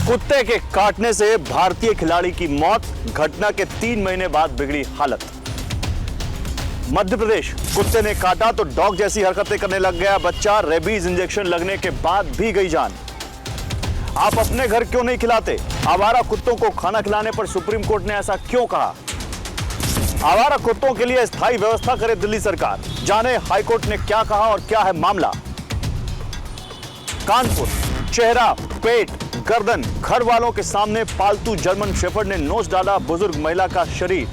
कुत्ते के काटने से भारतीय खिलाड़ी की मौत, घटना के 3 महीने बाद बिगड़ी हालत। मध्य प्रदेश, कुत्ते ने काटा तो डॉग जैसी हरकतें करने लग गया बच्चा, रेबीज इंजेक्शन लगने के बाद भी गई जान। आप अपने घर क्यों नहीं खिलाते? आवारा कुत्तों को खाना खिलाने पर सुप्रीम कोर्ट ने ऐसा क्यों कहा? आवारा कुत्तों के लिए स्थायी व्यवस्था करे दिल्ली सरकार, जाने हाईकोर्ट ने क्या कहा और क्या है मामला। कानपुर, चेहरा, पेट, गर्दन, घर वालों के सामने पालतू जर्मन शेफर्ड ने नोच डाला बुजुर्ग महिला का शरीर।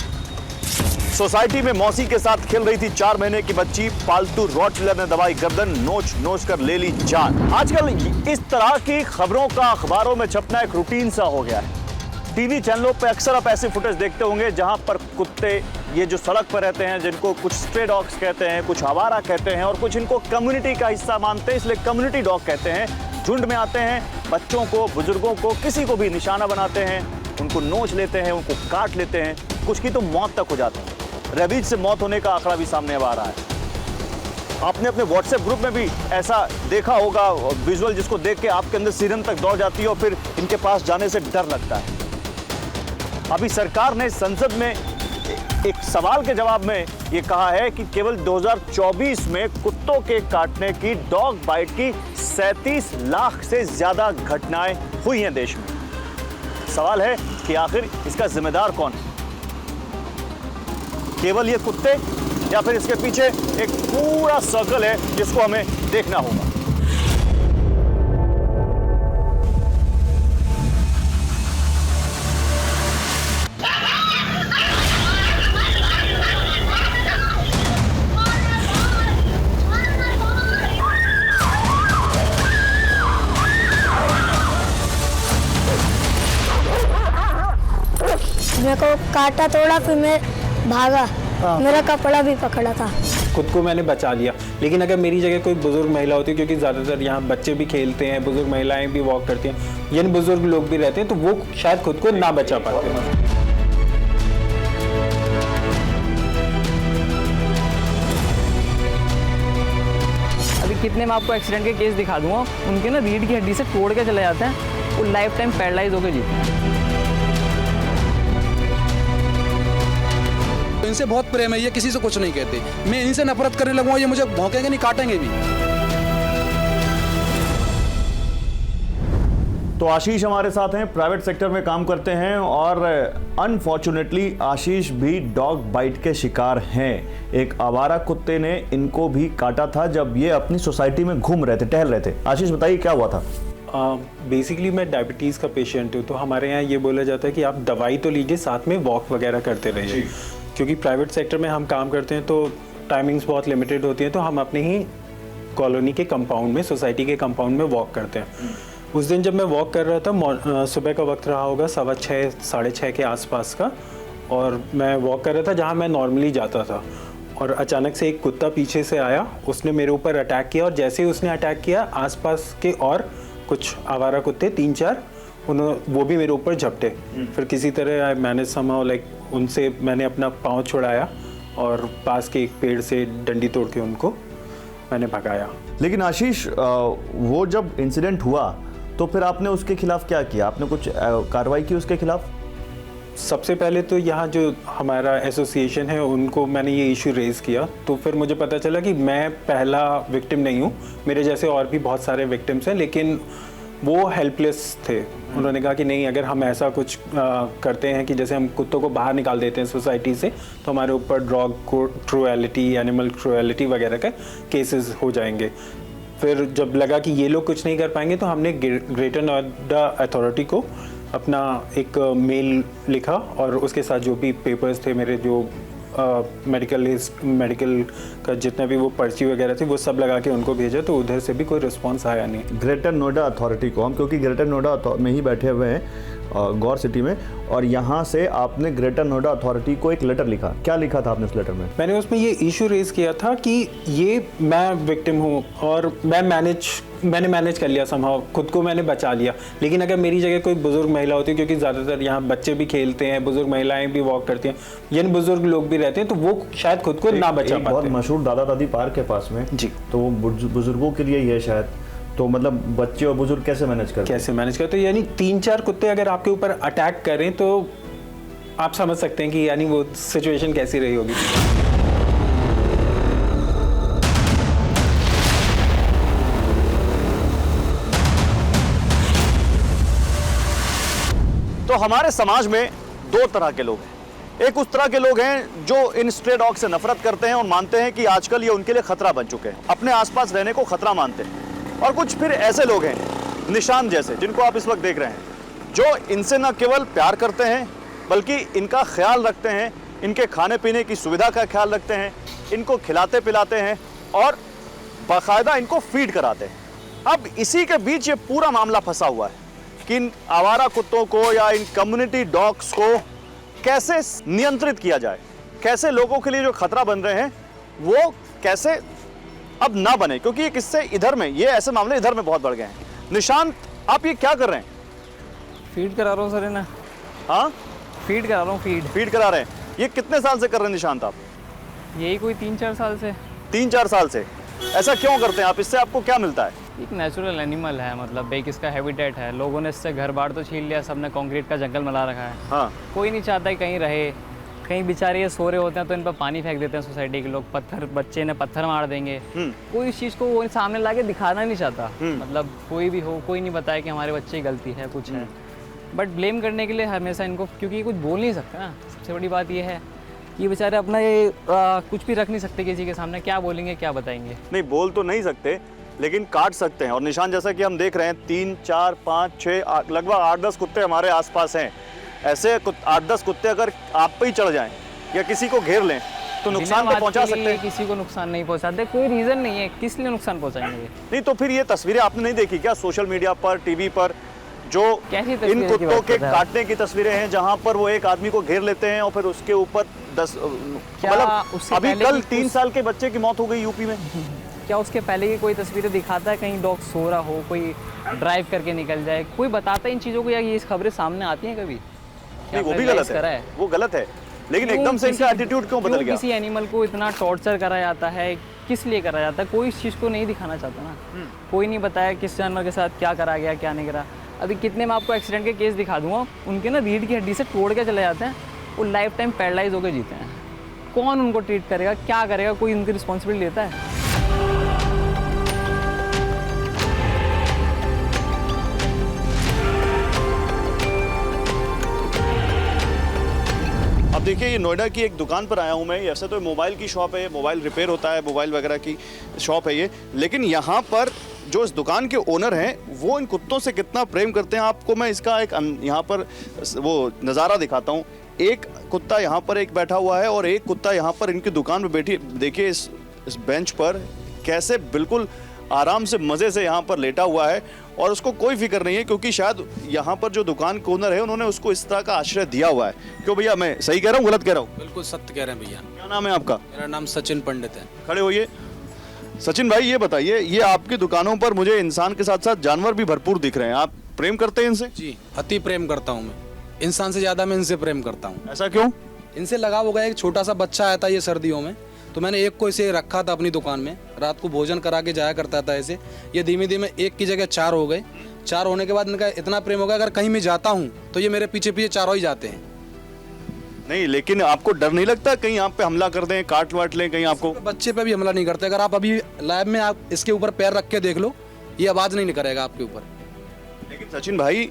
सोसाइटी में मौसी के साथ खेल रही थी 4 महीने की बच्ची, पालतू रॉटविलर ने दबाई गर्दन, नोच नोच कर ले ली जान। आजकल इस तरह की खबरों का अखबारों में छपना एक रूटीन सा हो गया है। टीवी चैनलों पे अक्सर आप ऐसे फुटेज देखते होंगे जहां पर कुत्ते ये जो सड़क पर रहते हैं, जिनको कुछ स्ट्रे डॉग्स कहते हैं, कुछ आवारा कहते हैं और कुछ इनको कम्युनिटी का हिस्सा मानते हैं, इसलिए कम्युनिटी डॉग कहते हैं, झुंड में आते हैं, बच्चों को, बुजुर्गों को, किसी को भी निशाना बनाते हैं, उनको नोच लेते हैं, उनको काट लेते हैं, कुछ की तो मौत तक हो जाती है। रेबीज से मौत होने का आंकड़ा भी सामने अब आ रहा है। आपने अपने व्हाट्सएप ग्रुप में भी ऐसा देखा होगा विजुअल, जिसको देख के आपके अंदर सिरन तक दौड़ जाती है और फिर इनके पास जाने से डर लगता है। अभी सरकार ने संसद में एक सवाल के जवाब में यह कहा है कि केवल 2024 में कुत्तों के काटने की, डॉग बाइट की 37 लाख से ज्यादा घटनाएं हुई हैं देश में। सवाल है कि आखिर इसका जिम्मेदार कौन है? केवल ये कुत्ते या फिर इसके पीछे एक पूरा सर्कल है जिसको हमें देखना होगा। मेरे को काटा थोड़ा, फिर मैं भागा। मेरा कपड़ा भी पकड़ा था। खुद को मैंने बचा लिया, लेकिन अगर मेरी जगह कोई बुजुर्ग महिला होती, क्योंकि ज़्यादातर यहाँ बच्चे भी खेलते हैं, बुजुर्ग महिलाएं भी वॉक करती हैं, यानी बुजुर्ग लोग भी रहते हैं, तो वो शायद खुद को ना बचा पाते। अभी कितने मैं आपको एक्सीडेंट के केस दिखा दूंगा, उनके ना रीढ़ की हड्डी से तोड़ के चले जाते हैं, वो लाइफ टाइम पैरालाइज होकर जीते हैं। इनसे बहुत प्रेम है, ये किसी से कुछ नहीं कहते। मैं इनसे नफरत करने लगूंगा, ये मुझे भौंकेंगे नहीं, काटेंगे भी। तो आशीष हमारे साथ हैं, प्राइवेट सेक्टर में काम करते हैं और अनफॉर्चुनेटली आशीष भी डॉग बाइट के शिकार हैं। एक आवारा कुत्ते ने इनको भी काटा था जब ये अपनी सोसाइटी में घूम रहे थे, टहल रहे थे। आशीष बताइए क्या हुआ था? बेसिकली मैं डायबिटीज़ का पेशेंट हूँ, तो हमारे यहाँ ये बोला जाता है कि आप दवाई तो लीजिए, साथ में वॉक वगैरह करते रहिए। क्योंकि प्राइवेट सेक्टर में हम काम करते हैं तो टाइमिंग्स बहुत लिमिटेड होती हैं, तो हम अपने ही कॉलोनी के कंपाउंड में, सोसाइटी के कंपाउंड में वॉक करते हैं। उस दिन जब मैं वॉक कर रहा था, सुबह का वक्त रहा होगा 6:15 साढ़े 6 के आसपास का, और मैं वॉक कर रहा था जहाँ मैं नॉर्मली जाता था, और अचानक से एक कुत्ता पीछे से आया, उसने मेरे ऊपर अटैक किया, और जैसे ही उसने अटैक किया, आसपास के और कुछ आवारा कुत्ते 3-4 वो भी मेरे ऊपर झपटे। फिर किसी तरह आई मैनेज समहाउ, लाइक उनसे मैंने अपना पाँव छुड़ाया और पास के एक पेड़ से डंडी तोड़ के उनको मैंने भगाया। लेकिन आशीष, वो जब इंसिडेंट हुआ तो फिर आपने उसके खिलाफ क्या किया? आपने कुछ कार्रवाई की उसके खिलाफ? सबसे पहले तो यहाँ जो हमारा एसोसिएशन है उनको मैंने ये इशू रेज़ किया, तो फिर मुझे पता चला कि मैं पहला विक्टिम नहीं हूँ, मेरे जैसे और भी बहुत सारे विक्टिम्स हैं, लेकिन वो हेल्पलेस थे। उन्होंने कहा कि नहीं, अगर हम ऐसा कुछ करते हैं कि जैसे हम कुत्तों को बाहर निकाल देते हैं सोसाइटी से, तो हमारे ऊपर डॉग क्रूएलिटी, एनिमल क्रूएलिटी वगैरह के केसेस हो जाएंगे। फिर जब लगा कि ये लोग कुछ नहीं कर पाएंगे, तो हमने ग्रेटर नोएडा अथॉरिटी को अपना एक मेल लिखा, और उसके साथ जो भी पेपर्स थे मेरे, जो मेडिकल का जितना भी वो पर्ची वगैरह थी, वो सब लगा के उनको भेजा, तो उधर से भी कोई रिस्पांस आया नहीं। ग्रेटर नोएडा अथॉरिटी को हम, क्योंकि ग्रेटर नोएडा में ही बैठे हुए हैं गौर सिटी में, और यहाँ से आपने ग्रेटर नोएडा अथॉरिटी को एक लेटर लिखा। क्या लिखा था आपने उस लेटर में? मैंने उसमें ये इशू रेज किया था कि ये मैं विक्टिम हूँ और मैंने मैनेज कर लिया, समहाउ खुद को मैंने बचा लिया, लेकिन अगर मेरी जगह कोई बुजुर्ग महिला होती, क्योंकि ज़्यादातर यहाँ बच्चे भी खेलते हैं, बुजुर्ग महिलाएं भी वॉक करती हैं, यानी बुजुर्ग लोग भी रहते हैं, तो वो शायद खुद को ना बचा पाते। बहुत मशहूर दादा दादी पार्क के पास में जी, तो वो बुजुर्गों के लिए ये शायद, तो मतलब बच्चे और बुजुर्ग कैसे मैनेज करते हैं? कैसे मैनेज करते हैं? यानी 3-4 कुत्ते अगर आपके ऊपर अटैक करें तो आप समझ सकते हैं कि यानी वो सिचुएशन कैसी रही होगी। तो हमारे समाज में दो तरह के लोग हैं। एक उस तरह के लोग हैं जो इन स्ट्रे डॉग से नफरत करते हैं और मानते हैं कि आजकल ये उनके लिए खतरा बन चुके हैं, अपने आसपास रहने को खतरा मानते हैं। और कुछ फिर ऐसे लोग हैं निशान जैसे, जिनको आप इस वक्त देख रहे हैं, जो इनसे न केवल प्यार करते हैं बल्कि इनका ख्याल रखते हैं, इनके खाने पीने की सुविधा का ख्याल रखते हैं, इनको खिलाते पिलाते हैं और बाकायदा इनको फीड कराते हैं। अब इसी के बीच ये पूरा मामला फंसा हुआ है कि इन आवारा कुत्तों को या इन कम्युनिटी डॉग्स को कैसे नियंत्रित किया जाए, कैसे लोगों के लिए जो खतरा बन रहे हैं वो कैसे अब ना बने, क्योंकि ये किस्से इधर में, ये ऐसे मामले इधर में बहुत बढ़ गए हैं। निशांत, आप ये क्या कर रहे हैं? फीड करा रहा हूँ सर इन्हें। हाँ, फीड करा रहा हूँ, फीड करा रहे हैं। ये कितने साल से कर रहे हैं निशांत आप? यही कोई 3-4 साल से। 3-4 साल से। ऐसा क्यों करते हैं आप? इससे आपको क्या मिलता है? एक नेचुरल एनिमल है, मतलब एक इसका हैबिटेट है। लोगों ने इससे घर बार तो छीन लिया, सबने कंक्रीट का जंगल बना रखा है। हाँ, कोई नहीं चाहता कि कहीं रहे। कहीं बेचारे ये सो रहे होते हैं तो इन पर पानी फेंक देते हैं सोसाइटी के लोग, पत्थर, बच्चे ने पत्थर मार देंगे। कोई इस चीज़ को वो सामने ला के दिखाना नहीं चाहता। मतलब कोई भी हो, कोई नहीं बताया कि हमारे बच्चे की गलती है, कुछ है। बट ब्लेम करने के लिए हमेशा इनको, क्योंकि ये कुछ बोल नहीं सकते ना। सबसे बड़ी बात ये है कि बेचारे अपना ये कुछ भी रख नहीं सकते किसी के सामने। क्या बोलेंगे, क्या बताएंगे? नहीं बोल तो नहीं सकते, लेकिन काट सकते हैं। और निशान, जैसा कि हम देख रहे हैं, 3, 4, 5, 6, लगभग 8-10 कुत्ते हमारे आसपास हैं। ऐसे 8-10 कुत्ते अगर आप पे ही चढ़ जाएं या किसी को घेर लें तो नुकसान तो पहुंचा सकते हैं। किसी को नुकसान नहीं पहुंचाते, कोई रीजन नहीं है किस लिए नुकसान पहुंचाएंगे। नहीं तो फिर ये तस्वीरें आपने नहीं देखी क्या सोशल मीडिया पर, टीवी पर, जो कैसी इन तस्वीरें की कुत्तों बात के कर रहे हैं आप? काटने की तस्वीरें हैं, जहां पर वो एक आदमी को घेर लेते हैं और फिर उसके ऊपर 10 क्या मतलब उससे अभी पहले कल की 3 साल के बच्चे की मौत हो गई यूपी में। क्या उसके पहले की कोई तस्वीरें दिखाता है? कहीं डॉग सो रहा हो, कोई ड्राइव करके निकल जाए, कोई बताता है इन चीज़ों को? या ये खबरें सामने आती हैं कभी? नहीं, वो भी गलत है, वो गलत है, लेकिन एकदम से इनका एटीट्यूड क्यों बदल गया? किसी एनिमल को इतना टॉर्चर करा जाता है, किस लिए करा जाता है? कोई इस चीज़ को नहीं दिखाना चाहता ना। कोई नहीं बताया किस जानवर के साथ क्या करा गया, क्या नहीं करा। अभी कितने मैं आपको एक्सीडेंट के केस दिखा दूंगा, उनके ना रीढ़ की हड्डी से तोड़ के चले जाते हैं, वो लाइफ टाइम पैरालाइज होकर जीते हैं। कौन उनको ट्रीट करेगा, क्या करेगा? कोई उनकी रिस्पॉन्सिबिलिटी लेता है? अब देखिए, ये नोएडा की एक दुकान पर आया हूँ मैं। ऐसे तो मोबाइल की शॉप है, मोबाइल रिपेयर होता है, मोबाइल वगैरह की शॉप है ये, लेकिन यहाँ पर जो इस दुकान के ओनर हैं वो इन कुत्तों से कितना प्रेम करते हैं, आपको मैं इसका एक यहाँ पर वो नज़ारा दिखाता हूँ। एक कुत्ता यहाँ पर एक बैठा हुआ है और एक कुत्ता यहाँ पर इनकी दुकान में बैठी, देखिए इस बेंच पर कैसे बिल्कुल आराम से मज़े से यहाँ पर लेटा हुआ है और उसको कोई फिक्र नहीं है, क्योंकि शायद यहाँ पर जो दुकान के ओनर है उन्होंने उसको इस तरह का आश्रय दिया हुआ है। क्यों भैया, मैं सही कह रहा हूँ, गलत कह रहा हूँ? बिल्कुल सत्य कह रहे हैं भैया। क्या नाम है आपका? मेरा नाम सचिन पंडित है। खड़े होइए। सचिन भाई, ये बताइए, ये आपकी दुकानों पर मुझे इंसान के साथ साथ जानवर भी भरपूर दिख रहे हैं, आप प्रेम करते हैं इनसे? जी, अति प्रेम करता हूँ मैं। इंसान से ज़्यादा मैं इनसे प्रेम करता हूँ। ऐसा क्यों? इनसे लगाव हो गया। एक छोटा सा बच्चा आया था ये सर्दियों में, तो मैंने एक को इसे रखा था अपनी दुकान में, रात को भोजन करा के जाया करता था ऐसे। ये धीमे धीमे 1 की जगह 4 हो गए। 4 होने के बाद इनका इतना प्रेम हो गया, अगर कहीं मैं जाता हूँ तो ये मेरे पीछे पीछे चारों ही जाते हैं। नहीं, लेकिन आपको डर नहीं लगता कहीं आप पे हमला कर दें, काट वाट लें कहीं आपको? बच्चे पे भी हमला नहीं करते। अगर आप अभी लैब में आप इसके ऊपर पैर रख के देख लो, ये आवाज़ नहीं करेगा आपके ऊपर। लेकिन सचिन भाई,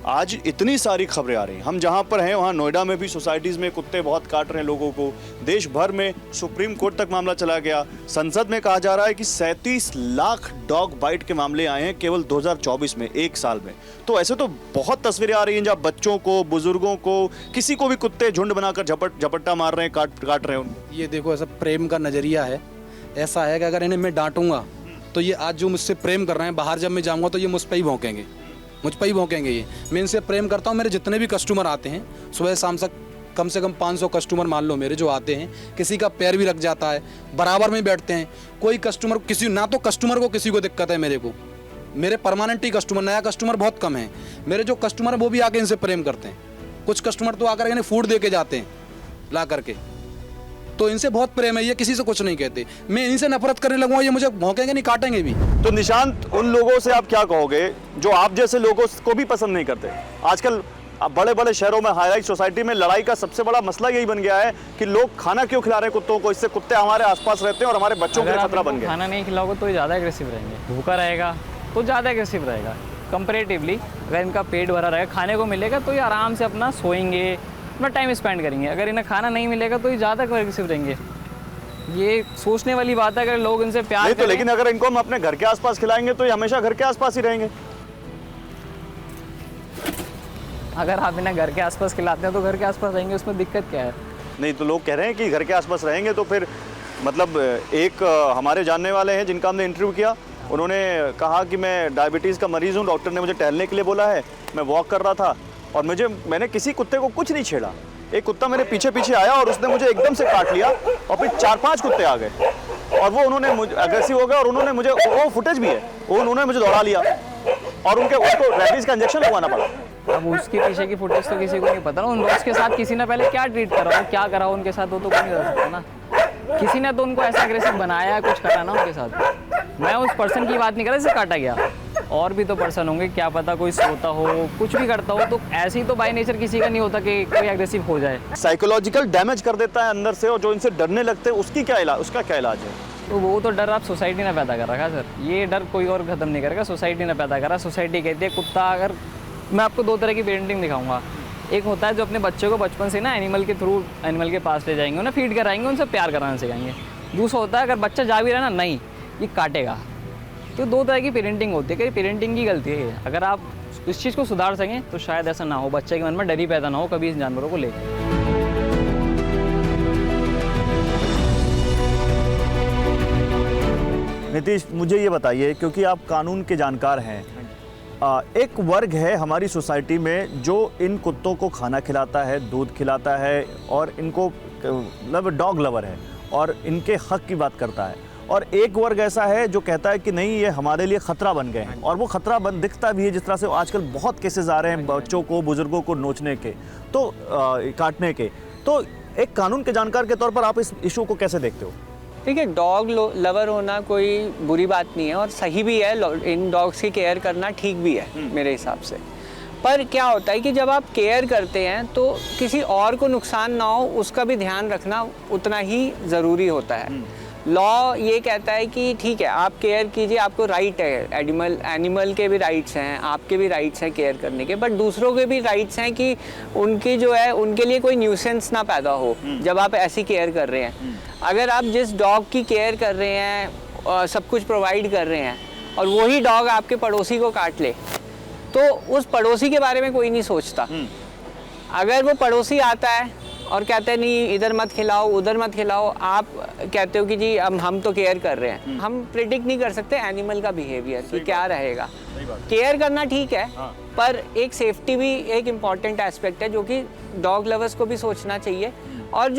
आज इतनी सारी खबरें आ रही हैं, हम जहां पर हैं वहां नोएडा में भी सोसाइटीज़ में कुत्ते बहुत काट रहे हैं लोगों को। देश भर में सुप्रीम कोर्ट तक मामला चला गया। संसद में कहा जा रहा है कि 37 लाख डॉग बाइट के मामले आए हैं केवल 2024 में, 1 साल में। तो ऐसे तो बहुत तस्वीरें आ रही हैं जहाँ बच्चों को, बुजुर्गों को, किसी को भी कुत्ते झुंड बनाकर झपट्टा मार रहे हैं, काट रहे हैं उनको। ये देखो, ऐसा प्रेम का नज़रिया है। ऐसा है कि अगर इन्हें मैं डांटूंगा तो ये आज जो मुझसे प्रेम कर रहे हैं, बाहर जब मैं जाऊँगा तो ये मुझ पर ही भौंकेंगे, मुझ पर ही भौंकेंगे। ये मैं इनसे प्रेम करता हूँ। मेरे जितने भी कस्टमर आते हैं, सुबह शाम कम से कम 500 कस्टमर मान लो मेरे जो आते हैं, किसी का पैर भी रख जाता है, बराबर में बैठते हैं। कोई कस्टमर किसी ना तो कस्टमर को किसी को दिक्कत है मेरे को, मेरे परमानेंट ही कस्टमर, नया कस्टमर बहुत कम है। मेरे जो कस्टमर है वो भी आके इनसे प्रेम करते हैं। कुछ कस्टमर तो आकर इन्हें फूड दे के जाते हैं ला करके। तो इनसे बहुत प्रेम है, ये किसी से कुछ नहीं कहते। मैं इनसे नफरत करने लगूंगा, ये मुझे भौंकेंगे नहीं, काटेंगे भी। तो निशांत, उन लोगों से आप क्या कहोगे जो आप जैसे लोगों को भी पसंद नहीं करते? आजकल बड़े बड़े शहरों में, हाई राइज सोसाइटी में लड़ाई का सबसे बड़ा मसला यही बन गया है कि लोग खाना क्यों खिला रहे हैं कुत्तों को, इससे कुत्ते हमारे आसपास रहते हैं और हमारे बच्चों के लिए खतरा बन गया। खाना नहीं खिलाओगे तो ये ज़्यादा एग्रेसिव रहेंगे, भूखा रहेगा तो ज़्यादा एग्रेसिव रहेगा कंपेरेटिवली। अगर इनका पेट भरा रहेगा, खाने को मिलेगा तो ये आराम से अपना सोएंगे, अपना टाइम स्पेंड करेंगे। अगर इन्हें खाना नहीं मिलेगा तो ये ज़्यादा एग्रेसिव रहेंगे। ये सोचने वाली बात है। अगर लोग इनसे प्यार नहीं तो, लेकिन अगर इनको हम अपने घर के आसपास खिलाएंगे तो ये हमेशा घर के आसपास ही रहेंगे। अगर आप इन्हें घर के आसपास खिलाते हैं तो घर के आसपास रहेंगे, उसमें दिक्कत क्या है? नहीं तो लोग कह रहे हैं कि घर के आसपास रहेंगे तो फिर मतलब एक हमारे जानने वाले हैं जिनका हमने इंटरव्यू किया, उन्होंने कहा कि मैं डायबिटीज़ का मरीज़ हूँ, डॉक्टर ने मुझे टहलने के लिए बोला है, मैं वॉक कर रहा था और मैंने किसी कुत्ते को कुछ नहीं छेड़ा। एक कुत्ता मेरे पीछे पीछे आया और उसने मुझे एकदम से काट लिया और फिर 4-5 कुत्ते आ गए और वो उन्होंने मुझे अग्रेसिव हो गए और उन्होंने मुझे, वो फुटेज भी है, उन्होंने मुझे दौड़ा लिया और उसको रैबीज़ का इंजेक्शन लगवाना पड़ा। अब उसके पीछे की फुटेज तो किसी को नहीं पता ना। उन डॉग्स के साथ किसी ने पहले क्या ट्रीट करा हो, क्या करा हो उनके साथ, वो तो कोई नहीं बता सकता ना। किसी ने तो उनको ऐसा एग्रेसिव बनाया, कुछ करा ना उनके साथ। मैं उस पर्सन की बात नहीं कर रहा जिसे काटा गया, और भी तो पर्सन होंगे, क्या पता कोई सोता हो, कुछ भी करता हो। तो ऐसे ही तो बाय नेचर किसी का नहीं होता कि कोई एग्रेसिव हो जाए। साइकोलॉजिकल डैमेज कर देता है अंदर से, और जो इनसे डरने लगते हैं उसका क्या इलाज है? तो वो तो डर आप सोसाइटी ने पैदा कर रखा है सर। ये डर कोई और ख़त्म नहीं करेगा, सोसाइटी ने पैदा करा। सोसाइटी कहती है कुत्ता, अगर मैं आपको 2 तरह की पेरेंटिंग दिखाऊंगा। एक होता है जो अपने बच्चों को बचपन से ना एनिमल के थ्रू एनिमल के पास ले जाएंगे, उन्हें फीड कराएंगे, उनसे प्यार कराना सिखाएंगे। दूसरा होता है अगर बच्चा जा भी रहा है ना, नहीं ये काटेगा। तो 2 तरह की पेरेंटिंग होती है। कहीं पेरेंटिंग की गलती है। अगर आप इस चीज़ को सुधार सकें तो शायद ऐसा ना हो, बच्चे के मन में डर ही पैदा ना हो कभी इन जानवरों को लेकर। नीतीश, मुझे ये बताइए, क्योंकि आप कानून के जानकार हैं, एक वर्ग है हमारी सोसाइटी में जो इन कुत्तों को खाना खिलाता है, दूध खिलाता है और इनको डॉग लवर है और इनके हक की बात करता है। और एक वर्ग ऐसा है जो कहता है कि नहीं, ये हमारे लिए ख़तरा बन गए हैं, और वो ख़तरा बन दिखता भी है। जिस तरह से आजकल बहुत केसेस आ रहे हैं बच्चों को, बुज़ुर्गों को नोचने के, तो काटने के। तो एक कानून के जानकार के तौर पर आप इस इशू को कैसे देखते हो? देखिए, डॉग लवर होना कोई बुरी बात नहीं है और सही भी है। इन डॉग्स की केयर करना ठीक भी है मेरे हिसाब से। पर क्या होता है कि जब आप केयर करते हैं तो किसी और को नुकसान ना हो उसका भी ध्यान रखना उतना ही ज़रूरी होता है। लॉ ये कहता है कि ठीक है, आप केयर कीजिए, आपको राइट है, एनिमल के भी राइट्स हैं, आपके भी राइट्स हैं केयर करने के, बट दूसरों के भी राइट्स हैं कि उनकी जो है उनके लिए कोई न्यूसेंस ना पैदा हो जब आप ऐसी केयर कर रहे हैं। अगर आप जिस डॉग की केयर कर रहे हैं, सब कुछ प्रोवाइड कर रहे हैं, और वही डॉग आपके पड़ोसी को काट ले, तो उस पड़ोसी के बारे में कोई नहीं सोचता। अगर वो पड़ोसी आता है और कहते हैं नहीं इधर मत खिलाओ, उधर मत खिलाओ, आप कहते हो कि जी हम तो केयर कर रहे हैं। हम प्रिडिक्ट नहीं कर सकते एनिमल का बिहेवियर कि क्या रहेगा। केयर करना ठीक है, पर एक सेफ्टी भी एक इम्पॉर्टेंट एस्पेक्ट है जो कि डॉग लवर्स को भी सोचना चाहिए। और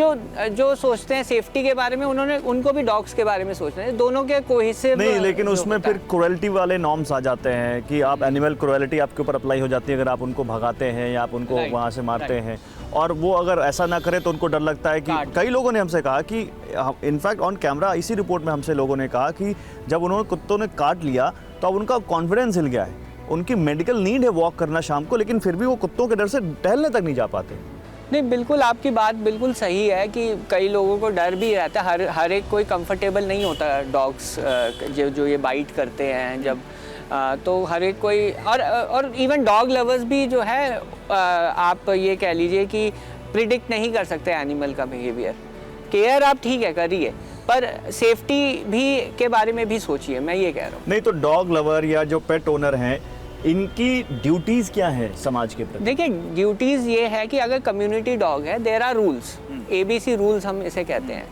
जो सोचते हैं सेफ्टी के बारे में, उनको भी डॉग्स के बारे में सोचना है। दोनों के कोहेसिव नहीं, लेकिन उसमें फिर क्रुएल्टी वाले नॉर्म्स आ जाते हैं कि आप एनिमल क्रुएल्टी आपके ऊपर अप्लाई हो जाती है अगर आप उनको भगाते हैं या आप उनको वहाँ से मारते हैं। और वो अगर ऐसा ना करे तो उनको डर लगता है कि कई लोगों ने हमसे कहा कि इनफैक्ट ऑन कैमरा इसी रिपोर्ट में हमसे लोगों ने कहा कि जब उन्होंने कुत्तों ने काट लिया तो अब उनका कॉन्फिडेंस हिल गया है। उनकी मेडिकल नीड है वॉक करना शाम को, लेकिन फिर भी वो कुत्तों के डर से टहलने तक नहीं जा पाते। नहीं, बिल्कुल आपकी बात बिल्कुल सही है कि कई लोगों को डर भी रहता है। हर एक कोई कंफर्टेबल नहीं होता डॉग्स जो ये बाइट करते हैं जब, तो हर एक कोई, और इवन डॉग लवर्स भी जो है, आप ये कह लीजिए कि प्रिडिक्ट नहीं कर सकते एनिमल का बिहेवियर। केयर आप ठीक है करिए, पर सेफ्टी भी के बारे में भी सोचिए, मैं ये कह रहा हूँ। नहीं तो डॉग लवर या जो पेट ओनर हैं, इनकी ड्यूटीज क्या है समाज के प्रति? देखिए, ड्यूटीज ये है कि अगर कम्युनिटी डॉग है, there are rules, ABC rules हम इसे कहते हैं।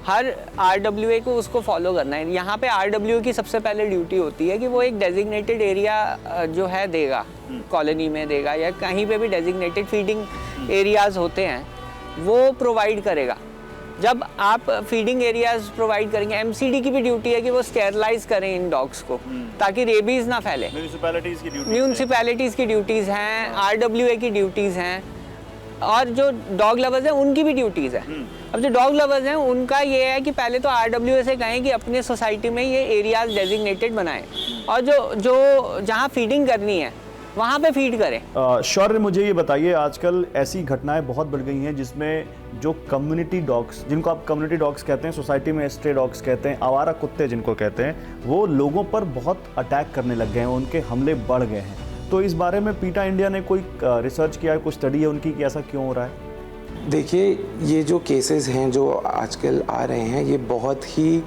हर RWA को उसको फॉलो करना है। यहाँ पे RWA की सबसे पहले ड्यूटी होती है कि वो एक डेजिग्नेटेड एरिया जो है देगा, कॉलोनी में देगा या कहीं पे भी डेजिग्नेटेड फीडिंग एरियाज होते हैं वो प्रोवाइड करेगा। जब आप फीडिंग एरियाज प्रोवाइड करेंगे, MCD की भी ड्यूटी है कि वो स्टेरलाइज करें इन डॉग्स को ताकि रेबीज ना फैले। म्यूनसिपैलिटीज़ की ड्यूटीज़ हैं, RWA की ड्यूटीज़ हैं, और जो डॉग लवर्स हैं उनकी भी ड्यूटीज़ है। अब जो डॉग लवर्स हैं उनका ये है कि पहले तो RWA से कहें कि अपने सोसाइटी में ये एरियाज डेजिग्नेटेड बनाएं और जो जहाँ फीडिंग करनी है वहाँ पे फीड करें। शौर्य, मुझे ये बताइए, आजकल ऐसी घटनाएं बहुत बढ़ गई हैं जिसमें जो कम्युनिटी डॉग्स, जिनको आप कम्युनिटी डॉग्स कहते हैं, सोसाइटी में स्ट्रे डॉग्स कहते हैं, आवारा कुत्ते जिनको कहते हैं, वो लोगों पर बहुत अटैक करने लग गए हैं, उनके हमले बढ़ गए हैं। तो इस बारे में पीटा इंडिया ने कोई रिसर्च किया है, कोई स्टडी है उनकी कि ऐसा क्यों हो रहा है? देखिए, ये जो केसेस हैं जो आजकल आ रहे हैं, ये बहुत ही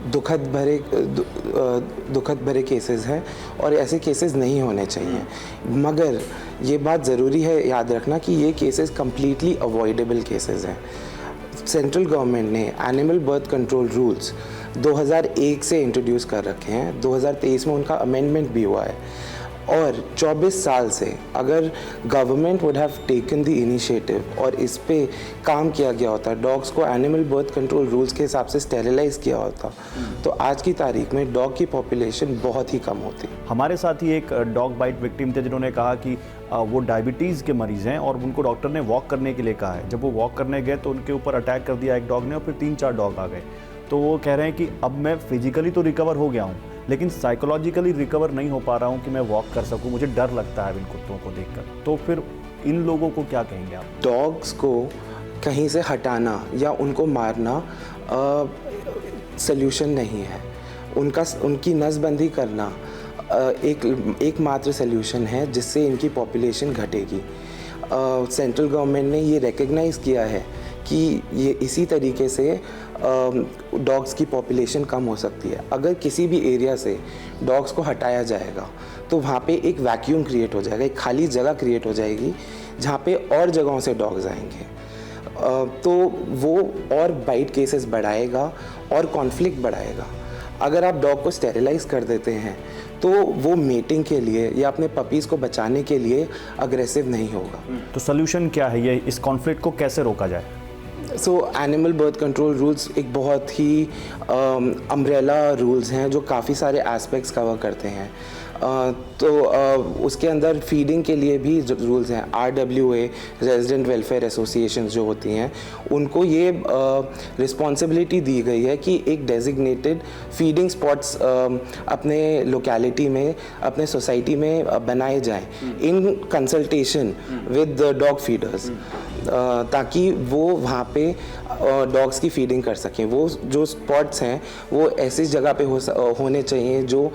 दुखद भरे केसेस हैं और ऐसे केसेस नहीं होने चाहिए। मगर ये बात ज़रूरी है याद रखना कि ये केसेस कम्प्लीटली अवॉइडेबल केसेस हैं। सेंट्रल गवर्नमेंट ने एनिमल बर्थ कंट्रोल रूल्स 2001 से इंट्रोड्यूस कर रखे हैं, 2023 में उनका अमेंडमेंट भी हुआ है और 24 साल से अगर government would have taken the initiative और इस पे काम किया गया होता, डॉग्स को एनिमल बर्थ कंट्रोल रूल्स के हिसाब से स्टेरिलाइज किया होता, तो आज की तारीख में डॉग की पॉपुलेशन बहुत ही कम होती। हमारे साथ ही एक डॉग बाइट विक्टिम थे जिन्होंने कहा कि वो डायबिटीज़ के मरीज़ हैं और उनको डॉक्टर ने वॉक करने के लिए कहा है। जब वो वॉक करने गए तो उनके ऊपर अटैक कर दिया एक डॉग ने और फिर 3-4 डॉग आ गए। तो वो कह रहे हैं कि अब मैं फिजिकली तो रिकवर हो गया हूँ लेकिन साइकोलॉजिकली रिकवर नहीं हो पा रहा हूँ कि मैं वॉक कर सकूँ, मुझे डर लगता है इन कुत्तों को देखकर। तो फिर इन लोगों को क्या कहेंगे आप? डॉग्स को कहीं से हटाना या उनको मारना सल्यूशन नहीं है। उनकी नसबंदी करना एकमात्र सल्यूशन है जिससे इनकी पॉपुलेशन घटेगी। सेंट्रल गवर्नमेंट ने ये रिकग्नाइज़ किया है कि ये इसी तरीके से डॉग्स की पॉपुलेशन कम हो सकती है। अगर किसी भी एरिया से डॉग्स को हटाया जाएगा तो वहाँ पे एक वैक्यूम क्रिएट हो जाएगा, एक खाली जगह क्रिएट हो जाएगी जहाँ पे और जगहों से डॉग्स आएंगे। तो वो और बाइट केसेस बढ़ाएगा और कॉन्फ्लिक्ट बढ़ाएगा। अगर आप डॉग को स्टेरिलाइज कर देते हैं तो वो मेटिंग के लिए या अपने पपीज़ को बचाने के लिए अग्रेसिव नहीं होगा। तो सल्यूशन क्या है, ये इस कॉन्फ्लिक्ट को कैसे रोका जाए? एनिमल बर्थ कंट्रोल रूल्स एक बहुत ही अम्ब्रेला रूल्स हैं जो काफ़ी सारे एस्पेक्ट्स कवर करते हैं। उसके अंदर फीडिंग के लिए भी रूल्स हैं। RWA रेजिडेंट वेलफेयर एसोसिएशंस जो होती हैं उनको ये रिस्पॉन्सिबिलिटी दी गई है कि एक डेजिग्नेटेड फीडिंग स्पॉट्स अपने लोकेलिटी में, अपने सोसाइटी में बनाए जाएं in consultation with dog feeders, ताकि वो वहाँ पे डॉग्स की फीडिंग कर सकें। वो जो स्पॉट्स हैं वो ऐसी जगह पे होने चाहिए जो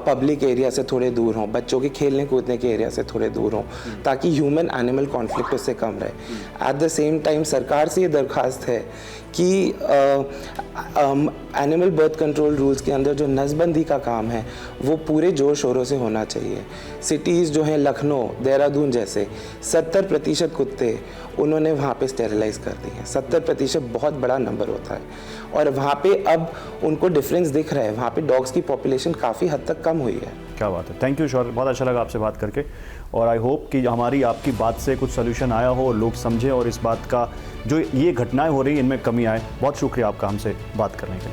पब्लिक एरिया से थोड़े दूर हों, बच्चों के खेलने कूदने के एरिया से थोड़े दूर हों, ताकि ह्यूमन एनिमल कॉन्फ्लिक्ट उससे कम रहे। एट द सेम टाइम सरकार से ये दरख्वास्त है कि एनिमल बर्थ कंट्रोल रूल्स के अंदर जो नसबंदी का काम है वो पूरे जोर शोरों से होना चाहिए। सिटीज़ जो हैं लखनऊ, देहरादून जैसे 70% कुत्ते उन्होंने वहाँ पे स्टेरिलाइज कर दिए हैं। 70% बहुत बड़ा नंबर होता है और वहाँ पे अब उनको डिफरेंस दिख रहा है, वहाँ पे डॉग्स की पॉपुलेशन काफ़ी हद तक कम हुई है। क्या बात है, थैंक यू शौर्य, बहुत अच्छा लगा आपसे बात करके और आई होप कि हमारी आपकी बात से कुछ सोल्यूशन आया हो, लोग समझें और इस बात का जो ये घटनाएं हो रही हैं इनमें कमी आए। बहुत शुक्रिया आपका हमसे बात करने के लिए।